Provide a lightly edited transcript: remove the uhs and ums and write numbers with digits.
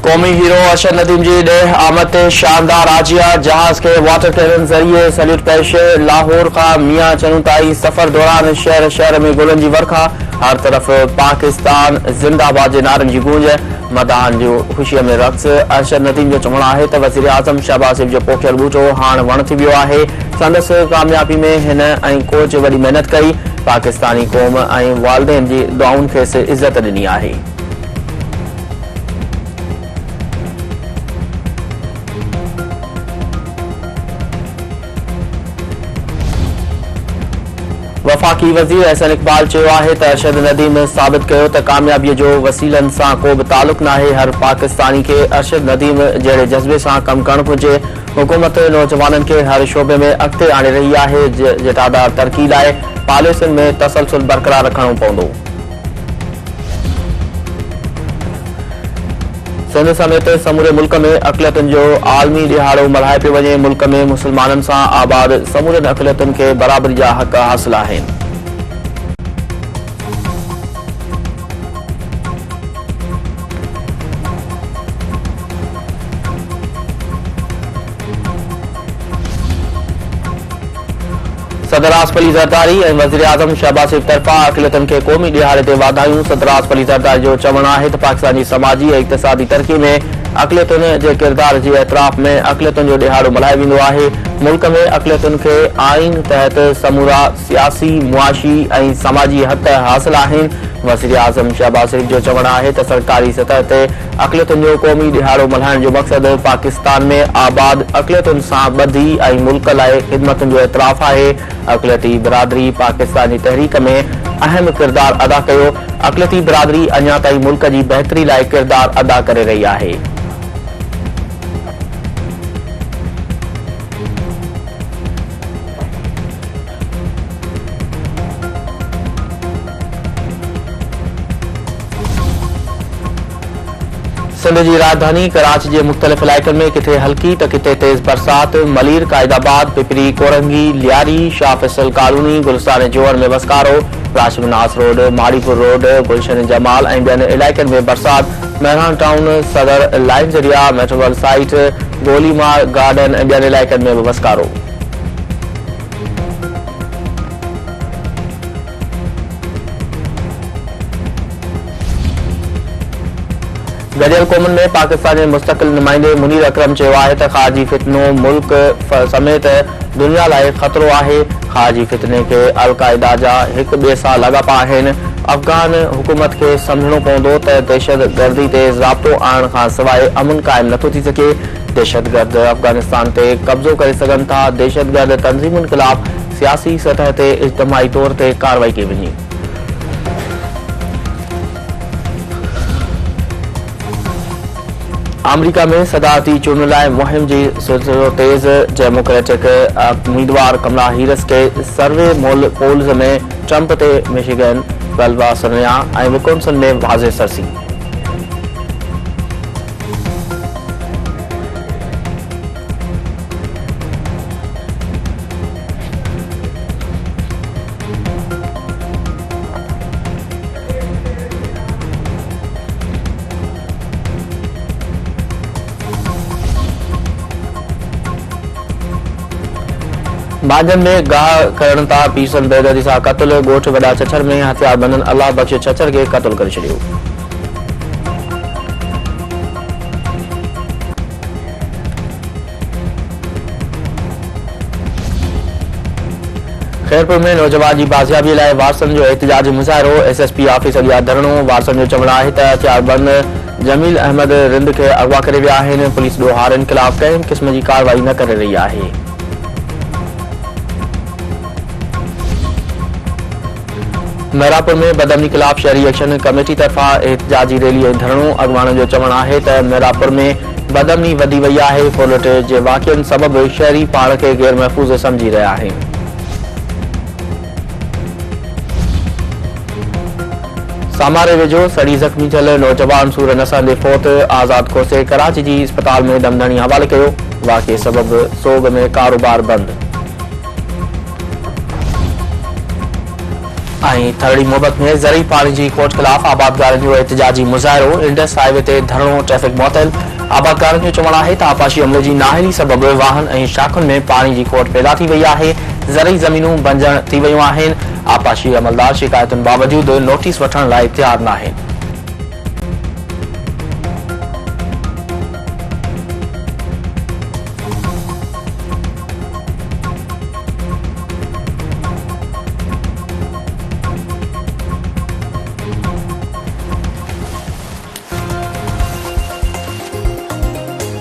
कौमी हीरो अरशद नदीम जी ॾह आमद ते शानदार आजिया जहाज के वाटर कैनन ज़रिए सल्यूट पेश। लाहौर का मियां चनू ताई सफ़र दौरान शहर शहर में गुलन की वर्खा, हर तरफ पाकिस्तान जिंदाबाद के नारन की गूंज। मदान जो खुशी में रक्स। अरशद नदीम जो चवण है तो वज़ीर आज़म शहबाज शरीफ जो पोखियल बूटो हाणे वण थी वियो आहे। संदस कामयाबी में हिन ऐं कोच वॾी मेहनत कई। पाकिस्तानी क़ौम ऐं वालिदैन जी दुआउनि खेसि इज़त ॾिनी आहे। वफ़ाक़ी वज़ीर अहसन इक़बाल चयो आहे त अरशद नदीम साबित कयो त कामयाबीअ जो वसीलनि सां को बि तालुक़ नाहे। हर पाकिस्तानी खे अरशद नदीम जहिड़े जज़्बे सां कमु करणु घुरिजे। हुकूमत नौजवाननि खे हर शोबे में अॻिते आणे रही आहे। जटादार तरक़ी लाइ पॉलिसियुनि में तसलसल बरक़रार रखणो पवंदो। सिंध समेत समूरे मुल्क में अक़लियतुनि जो आलमी ॾिहाड़ो मल्हाए पियो वञे। मुल्क में मुसलमाननि सां आबाद समूरनि अक़लियतुनि खे बराबरी जा हक़ हासिल आहिनि। सदर आसिफ अली ज़रदारी ऐं वज़ीर आज़म शहबाज शरीफ तरफ़ां अक़लियतुनि खे क़ौमी ॾिहाड़े ते वाधायूं। सदर आसिफ अली ज़रदारी जो चवणु आहे त पाकिस्तान जी समाजी ऐं इक़्तिसादी तरक़ी में अक़लियतुनि जे किरदार जे एतिराफ़ में अक़लियतुनि जो ॾिहाड़ो मल्हायो वेंदो आहे। मुल्क में अक़लियतुनि खे आइन तहत समूरा सियासी, मुआशी ऐं समाजी हक़ हासिल आहिनि। वज़ीर आज़म शहबाज शरीफ जो चवणु आहे त सरकारी सतह ते अक़लियतुनि जो क़ौमी ॾिहाड़ो मल्हाइण जो मक़सदु पाकिस्तान में आबाद अक़लियतुनि सां ॿधी ऐं मुल्क लाइ ख़िदमतुनि जो एतिराफ़ आहे। अक़लियती बिरादरी पाकिस्तान जी तहरीक में अहम किरदार अदा कयो। अक़लियती बिरादरी अञा ताईं मुल्क जी बहितरी लाइ किरदार अदा करे रही आहे। सिंध की राजधानी कराची के मुख्तलिफ इलाक़नि में किथे हल्की तो किथे तेज़ बरसात। मलीर, कायदाबाद, पिपरी, कोरंगी, लियारी, शाह फैसल कॉलोनी, गुलस्तान जोहर में वस्कारो। राशिद नास रोड, माड़ीपुर रोड, गुलशन जमाल ऐं ॿियनि इलाइक़नि में बरसात। मेहरान टाउन, सदर लाइन ज़रिया, मेट्रोवल साइट, गोलीमार गार्डन ऐं ॿियनि इलाइक़नि में बि वस्कारो। गडियल कौमन में पाकिस्तान के मुस्तकिल नुमाइंदे मुनीर अकरम चयो आहे त ख़ारजी फितनो मुल्क समेत दुनिया लाइ ख़तरो आहे। ख़ारजी फितने के अलकायदा जा हिक ॿिए सां लाॻापा आहिनि। अफ़गान हुकूमत खे सम्झणो पवंदो त दहशतगर्दी ते ज़ाब्तो आणण खां सवाइ अमन क़ाइमु नथो थी सघे। दहशतगर्द अफ़गानिस्तान ते कब्ज़ो करे सघनि था। दहशतगर्द तंज़ीमुनि ख़िलाफ़ सियासी सतह ते इज्तमाही तौर ते कार्रवाई कई वञे। अमरीका में सदारती चूंडुनि लाइ मुहिम जी सिलसिलो तेज़। डेमोक्रेटिक उम्मीदवार कमला हैरिस के सर्वे पोल्स में ट्रंप ते मिशिगन, पेनसिल्वेनिया ऐं विस्कॉन्सिन में वाज़े सरसी। बाजन में गाह करण था पीसन बेदर्दी सां क़त्ल। ॻोठ वॾा छछर में हथियार बंदन अल्लाह बख्श छछर के क़त्ल करे छॾियो। खैरपुर में नौजवान की बाज़ियाबी लाइ वारसन जो एहतजाजी मुज़ाहिरो। SSP ऑफिस अॻियां धरणो। वारसन जो चवणु आहे त हथियारबंद जमील अहमद रिंद खे अगवा करे विया आहिनि। पुलिस ॾोहारनि ख़िलाफ़ कंहिं क़िस्म जी कार्रवाई न करे रही आहे। मेहरापुर में बदअमनी खिलाफ शहरी एक्शन कमेटी तरफा एहतजाजी रैली ऐं धरणो। अॻवाननि जो चवणु आहे त मेहरापुर में बदअमनी वधी वई आहे। फोलट जे वाक़िअनि सबबि शहरी पाण खे गैर महफ़ूज़ समझी रहिया आहिनि। सामारे वेझो सड़ी ज़ख़्मी थियल नौजवान सूर नसन जे फोत। आज़ाद खोसे कराची जी अस्पताल में दमदणी हवाले कयो। वाक़िए सबबि सोग में कारोबार बंदि। थरड़ी मोहब्बत में ज़रई पानी की खोट खिलाफ आबादगारनि जो एहतजाजी मुज़ाहिरो। इंडस हाईवे ते धरणो ट्रैफिक मुअतल। आबादगारनि जो चवणु आहे त आपाशी अमले जी नाअहली सबबि वाहन ऐं शाखुनि में पानी की खोट पैदा थी वई आहे। ज़रई ज़मीनूं बंजर थी वयूं आहिनि। आपाशी अमलदार शिकायतुनि बावजूद नोटिस वठण लाइ तैयार न आहिनि।